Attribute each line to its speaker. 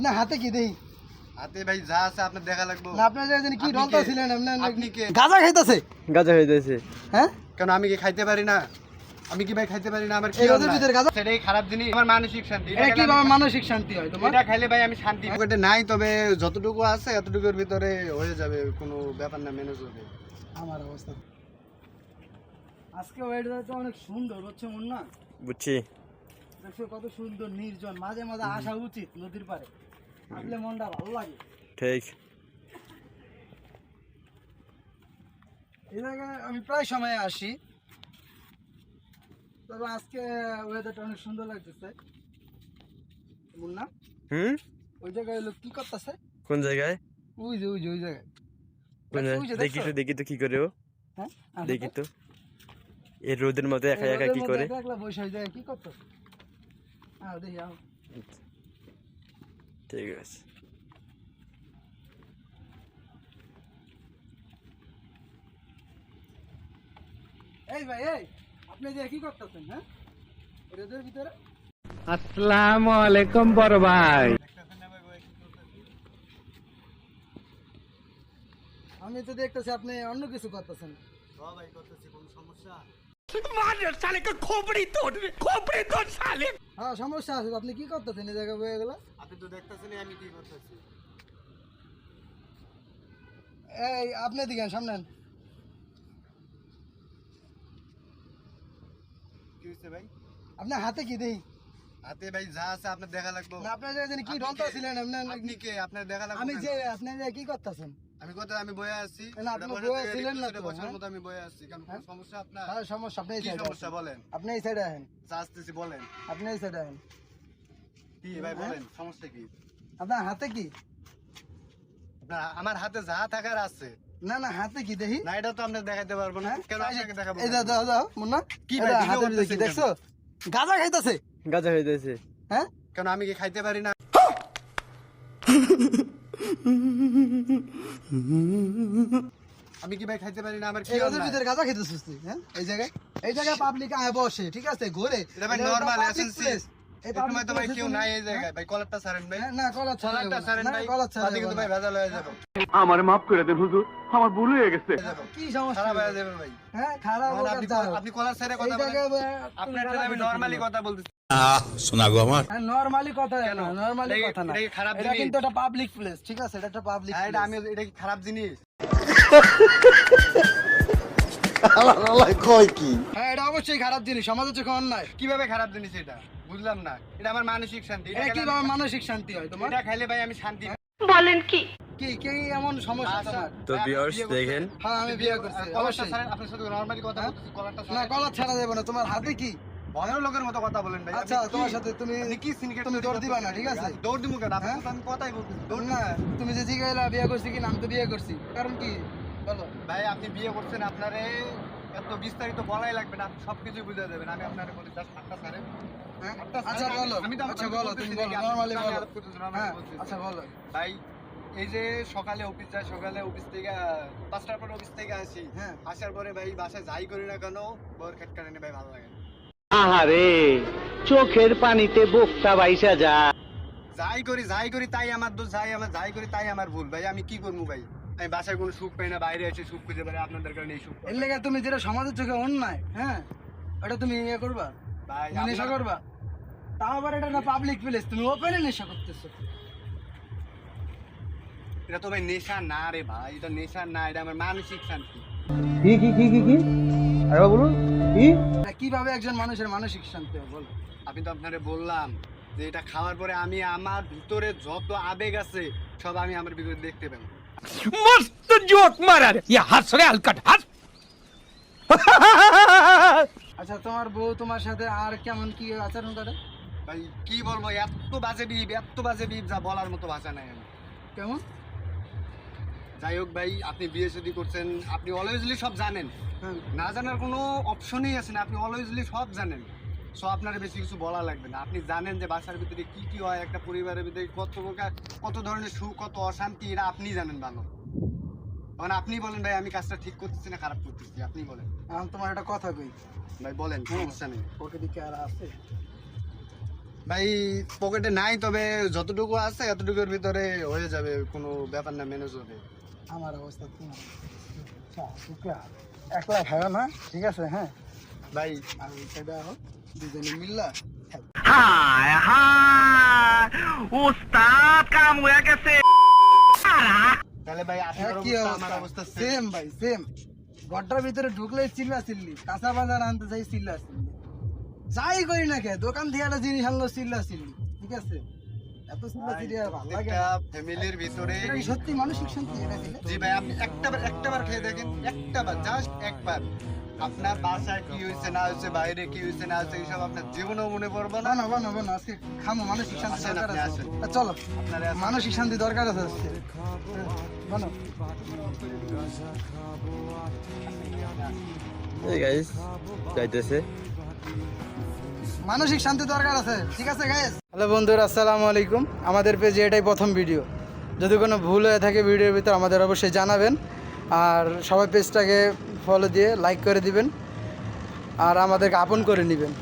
Speaker 1: না হাতে কি দেই
Speaker 2: হাতে ভাই যা আছে আপনার দেখা লাগবে
Speaker 1: না আপনারা জানেন কি ডলতা ছিলেন
Speaker 2: আপনি কে
Speaker 1: গাঁজা খাইতেছে
Speaker 3: গাঁজা খাইতেছে
Speaker 1: হ্যাঁ
Speaker 2: কেন আমি কি খাইতে পারি না আমি কি ভাই খাইতে পারি না আমার কি
Speaker 1: এই রোদের ভিতরে গাঁজা
Speaker 2: সেটাই খারাপ জিনিস আমার মানসিক শান্তি
Speaker 1: এটা কি আমার মানসিক শান্তি হয় তোমার
Speaker 2: এটা খাইলে ভাই আমি শান্তি পকেটে নাই তবে যতটুকু আছে এতটুকুর ভিতরে হয়ে যাবে কোনো ব্যাপার না ম্যানেজ হবে
Speaker 1: আমার অবস্থা আজকে ওয়েদার তো অনেক সুন্দর হচ্ছে মন না
Speaker 3: বুঝছি
Speaker 1: দেখছো কত সুন্দর নির্জন মাঝে মাঝে আসা উচিত নদীর পাড়ে আসলে মনটা ভালো লাগে
Speaker 3: ঠিক
Speaker 1: এই জায়গায় আমি প্রায় সময় আসি তবে আজকে ওয়েদারটা অনেক সুন্দর লাগতেছে না ওই জায়গায় লোক কি করতেছে
Speaker 3: কোন জায়গায়
Speaker 1: ওই যে ওই জায়গায় ওই যে
Speaker 3: দেখি তো কি করে ও
Speaker 1: হ্যাঁ
Speaker 3: দেখি তো এই রোদের মধ্যে একা একা কি করে
Speaker 1: একলা বসে ওই জায়গায় কি করতেছে দেখি আও
Speaker 3: ঠিক আছে
Speaker 1: এই ভাই এই আপনি যে কি করতেছেন হ্যাঁ রোদের ভিতরে
Speaker 4: আসসালামু আলাইকুম বড় ভাই।
Speaker 1: আমি তো দেখতেছি আপনি অন্য কিছু করতেছেন
Speaker 2: ভাই করতেছি কোনো সমস্যা
Speaker 1: হ্যাঁ সমস্যা আছে আপনি কি করতেছেন এই জায়গায় বয়ে গেল
Speaker 2: আপনি তো দেখতেছেন আমি কি করতেছি
Speaker 1: এই আপনি দিকেন সামনে আন।
Speaker 2: কি হইছে ভাই
Speaker 1: আপনার হাতে কি দেই
Speaker 2: হাতে ভাই যা আছে আপনার দেখা লাগবে
Speaker 1: না আপনারা জানেন কি ডলতা ছিলেন
Speaker 2: আপনি কে আপনার দেখা লাগবে
Speaker 1: আমি যে আপনি যে কি করতেছেন
Speaker 2: আমি কথা আমি বয়ে আছি
Speaker 1: না, আপনি বয়ে ছিলেন না তো,
Speaker 2: বছর
Speaker 1: হ্যাঁ?
Speaker 2: মতো আমি বয়ে আছি কারণ কোনো সমস্যা আপনার
Speaker 1: হ্যাঁ সমস্যা আপনি এই
Speaker 2: কি
Speaker 1: সাইডে
Speaker 2: সমস্যা বলেন
Speaker 1: আপনি এই সাইডে আহেন
Speaker 2: যা আসতেছি বলেন
Speaker 1: আপনি এই সাইডে আহেন
Speaker 2: কি ভাই বলেন সমস্যা কি
Speaker 1: আপনার হাতে কি
Speaker 2: আপনার আমার হাতে যা থাকার আছে
Speaker 1: না না হাতে কি দেখি
Speaker 2: না এটা তো আমরা দেখাতে পারবো না কেন আপনাকে দেখাবো
Speaker 1: এই দাও দাও দাও মুন্না
Speaker 2: কি
Speaker 1: কি
Speaker 2: ভাই,
Speaker 1: ভাই
Speaker 2: ভিডিও
Speaker 1: হাতে
Speaker 2: করতেছেন
Speaker 1: কি
Speaker 2: কেন?
Speaker 1: দেখছো গাঁজা খাইতেছে
Speaker 3: গাঁজা খাইতেছে
Speaker 1: হ্যাঁ
Speaker 2: কেন আমি কি খাইতে পারি না আমি কি ভাই খাইতে পারি না আমার কি
Speaker 1: এই রোদের
Speaker 2: অন্যায়?
Speaker 1: ভিতরে গাঁজা খাইতেছিস তুই হ্যাঁ এই জায়গায় পাবলিক আয় বসে ঠিক আছে ঘুরে
Speaker 2: এটা ভাই
Speaker 1: এটা
Speaker 2: নরমাল
Speaker 1: public
Speaker 2: এসেন্সি
Speaker 1: place। এই
Speaker 2: এই সময় তো ভাই
Speaker 1: public
Speaker 2: কেউ
Speaker 1: place
Speaker 2: নাই
Speaker 1: তুমি-
Speaker 2: এই জায়গায় ভাই কলারটা ছাড়েন ভাই
Speaker 1: হ্যাঁ, না কলার ছাড়া
Speaker 2: কলারটা
Speaker 1: যাবে
Speaker 2: ছাড়েন
Speaker 1: না,
Speaker 2: ভাই
Speaker 1: কলার ছাড়া
Speaker 2: তাতে
Speaker 1: যাবে
Speaker 2: কিন্তু
Speaker 1: না।
Speaker 2: ভাই ভেজাল হয়ে যাবে
Speaker 4: আমারে মাফ করে দেন হুজুর, আমার ভুল হয়ে গেছে।
Speaker 1: কি সমস্যা
Speaker 2: খারাপ হয়ে যাবে ভাই
Speaker 1: হ্যাঁ খারাপ
Speaker 2: মানে
Speaker 1: হোক আর
Speaker 2: আপনি
Speaker 1: যা হোক।
Speaker 2: আপনি কলার ছেড়ে
Speaker 1: এই
Speaker 2: কথা বলেন
Speaker 1: জায়গায়
Speaker 2: আপনার সাথে আমি নরমালি কথা বলতেছি
Speaker 1: নরমালি কথা
Speaker 2: কেন?
Speaker 1: না নরমালি
Speaker 2: এটা কি-
Speaker 1: কথা না
Speaker 2: এটা কি খারাপ
Speaker 1: এটা
Speaker 2: জিনিস?
Speaker 1: কিন্তু একটা পাবলিক প্লেস ঠিক আছে এটা একটা পাবলিক
Speaker 2: হ্যাঁ এটা আমি এটা কি খারাপ জিনিস
Speaker 1: হ্যাঁ এটা অবশ্যই খারাপ জিনিস সমাজের চোখে অন্যায়
Speaker 2: কিভাবে খারাপ জিনিস এটা বুঝলাম না এটা আমার মানসিক শান্তি
Speaker 1: এটা
Speaker 2: এটা
Speaker 1: কি
Speaker 2: খেলে আমি-
Speaker 1: মানসিক শান্তি হয় তোমার
Speaker 2: এটা খাইলে ভাই আমি শান্তি
Speaker 1: কি কি এমন সমস্যা তোমার
Speaker 3: তো ভিউয়ার্স দেখেন
Speaker 1: হ্যাঁ আমি বিয়ে করছি
Speaker 2: কলারটা
Speaker 1: অবশ্যই
Speaker 2: ছাড়েন আপনার সাথে নরমালি কথা বলতেছি কলারটা
Speaker 1: না
Speaker 2: ছাড়েন
Speaker 1: কলার ছাড়া যাবে না তোমার হাতে কি
Speaker 2: ভদ্র লোকের মতো কথা বলেন ভাই
Speaker 1: আচ্ছা
Speaker 2: আপনি কি-
Speaker 1: তোমার সাথে তুমি
Speaker 2: আপনি কি সিনকেট
Speaker 1: তুমি দৌড় দিবা না ঠিক আছে
Speaker 2: দৌড় দিমু কেন আপনার
Speaker 1: হ্যাঁ?
Speaker 2: সাথে আমি কথাই বলতেছি দৌড়
Speaker 1: না তুমি যে জিগাইলা বিয়ে করছি কি না আমি তো বিয়ে করছি কারণ কি বলো
Speaker 2: ভাই আপনি বিয়ে করছেন আপনারে এত বিস্তারিত বলাই লাগবে না আপনি সবকিছু বুঝে যাবেন আমি আপনারে বলি জাস্ট হাতটা ছাড়েন
Speaker 1: হ্যাঁ?
Speaker 2: হাতটা
Speaker 1: আচ্ছা
Speaker 2: ছাড়েন,
Speaker 1: বলো
Speaker 2: আমি তো
Speaker 1: আচ্ছা
Speaker 2: আপনাকে
Speaker 1: বলো
Speaker 2: বলতেছি
Speaker 1: তুমি
Speaker 2: যে
Speaker 1: বলো
Speaker 2: আপনি
Speaker 1: নরমালি
Speaker 2: সামনে
Speaker 1: বলো
Speaker 2: আলাপ করতেছেন, normally
Speaker 1: হ্যাঁ
Speaker 2: বলতেছি।
Speaker 1: আচ্ছা বলো
Speaker 2: ভাই এই যে সকালে অফিস যায় সকালে অফিস থেকে 5টার পর অফিস থেকে আসি
Speaker 1: হ্যাঁ
Speaker 2: আসার পরে ভাই বাসায় যাই করি না কেন বর খেটকাটানি ভাই ভালো লাগে না।
Speaker 4: আহারে, চোখের পানিতে বোকটা বাইসা যা।
Speaker 2: যাই করি তাই আমার দোষ যাই করি তাই আমার ভুল ভাই আমি কি করবো ভাই আমি বাসায় কোনো সুখ পাই না বাইরে এসে সুখ খুঁজে পারি আপনাদের কারণে এই সুখ পাই।
Speaker 1: এর লেগে তুমি যেটা সমাজের চোখে অন্যায় হ্যাঁ ওটা তুমি ইয়ে করবা
Speaker 2: ভাই
Speaker 1: তুমি নেশা
Speaker 2: আপনার-
Speaker 1: করবা তাও আবার এটা না পাবলিক প্লেস তুমি ওপেনে নেশা করতেছো
Speaker 2: এটা তো ভাই নেশা না রে ভাই এটা নেশা না এটা আমার মানসিক শান্তি
Speaker 4: কি আরে বলুন কি?
Speaker 1: এটা কিভাবে একজন মানুষের মানসিক শান্তি হয় বলো
Speaker 2: আমি তো আপনারে বললাম যে এটা খাওয়ার পরে আমি আমার ভিতরে যত আবেগ আছে সব আমি আমার ভিতরে দেখতে পাই
Speaker 5: मस्त जोक मारा रे ये हंस रे हलकट हंस
Speaker 1: আচ্ছা তোমার বউ তোমার সাথে আর কেমন কি আচরণ করে
Speaker 2: ভাই কি বলবো এত বাজে বিপ যা বলার মতো ভাষা নাই আমার।
Speaker 1: কেমন
Speaker 2: যাই হোক ভাই আপনি বিয়ে শাদী করছেন আপনি অলওয়েজলি সব জানেন
Speaker 1: হ্যাঁ
Speaker 2: না জানার কোনো অপশনই আছে না আপনি অলওয়েজলি সব জানেন সো আপনার বেশি কিছু বলা লাগবে না আপনি জানেন যে বাসার ভিতরে কি কি হয় একটা পরিবারের ভিতরে কত প্রকার কত ধরনের সুখ কত অশান্তি এটা আপনি জানেন ভালো মানে আপনি বলেন ভাই আমি কাজটা ঠিক করতেছি না খারাপ করতেছি আপনি বলেন
Speaker 1: এখন তোমার একটা কথা কই
Speaker 2: ভাই বলেন সমস্যা নেই
Speaker 1: ওকে দিকে আর আছে
Speaker 2: ভাই পকেটে নাই, তবে যতটুকু আছে এতটুকুর ভিতরে হয়ে যাবে, কোনো ব্যাপার না, ম্যানেজ হবে।
Speaker 1: আমার অবস্থা তোমার একলা খাবে না, ঠিক আছে? হ্যাঁ
Speaker 2: ভাই
Speaker 1: আর সেটা হোক দুজনে মিল্লা
Speaker 4: হায় হায় উস্তাদ কাম হয়ে গেছে।
Speaker 2: তাহলে ভাই আপনার
Speaker 1: কি
Speaker 2: অবস্থা আমার
Speaker 1: অবস্থা?
Speaker 2: অবস্থা
Speaker 1: সেম ভাই সেম। ঘরটার ভিতরে ঢুকলে চিল্লা চিল্লি, কাঁচা বাজার আনতে চাই চিল্লা চিল্লি, যাই করি না কে দোকান থেকে একটা জিনিস আনলো চিল্লা চিল্লি, ঠিক আছে? এত চিল্লা চিল্লি আর ভালো লাগে না।
Speaker 2: ফ্যামিলির ভিতরে।
Speaker 1: এটা কি সত্যি মানসিক শান্তি এটা দিলে?
Speaker 2: জি ভাই, আপনি একটাবার খেয়ে দেখেন, একটাবার, জাস্ট একবার। আপনার বাসায় কি হয়েছে না হয়েছে, বাইরে কি হয়েছে না হয়েছে, এইসব আপনার জীবনেও মনে পড়বে না।
Speaker 1: বানো বানো বানো, আজকে খামো, মানসিক শান্তি
Speaker 2: আসেন,
Speaker 1: দরকার
Speaker 2: আপনি
Speaker 1: আছে।
Speaker 2: আসেন।
Speaker 1: চলো
Speaker 2: আপনারা আসেন।
Speaker 1: মানসিক শান্তি দরকার আছে আজকে। বানো
Speaker 3: এই গাইস যাইতেছে।
Speaker 1: মানসিক শান্তি দরকার আছে, ঠিক আছে গাইস? হ্যালো বন্ধুরা, আসসালামু আলাইকুম। আমাদের পেজে এটাই প্রথম ভিডিও, যদি কোনো ভুল হয়ে থাকে ভিডিওর ভিতর আমাদের অবশ্যই জানাবেন। আর সবাই পেজটাকে ফলো দিয়ে লাইক করে দিবেন আর আমাদেরকে আপন করে নেবেন।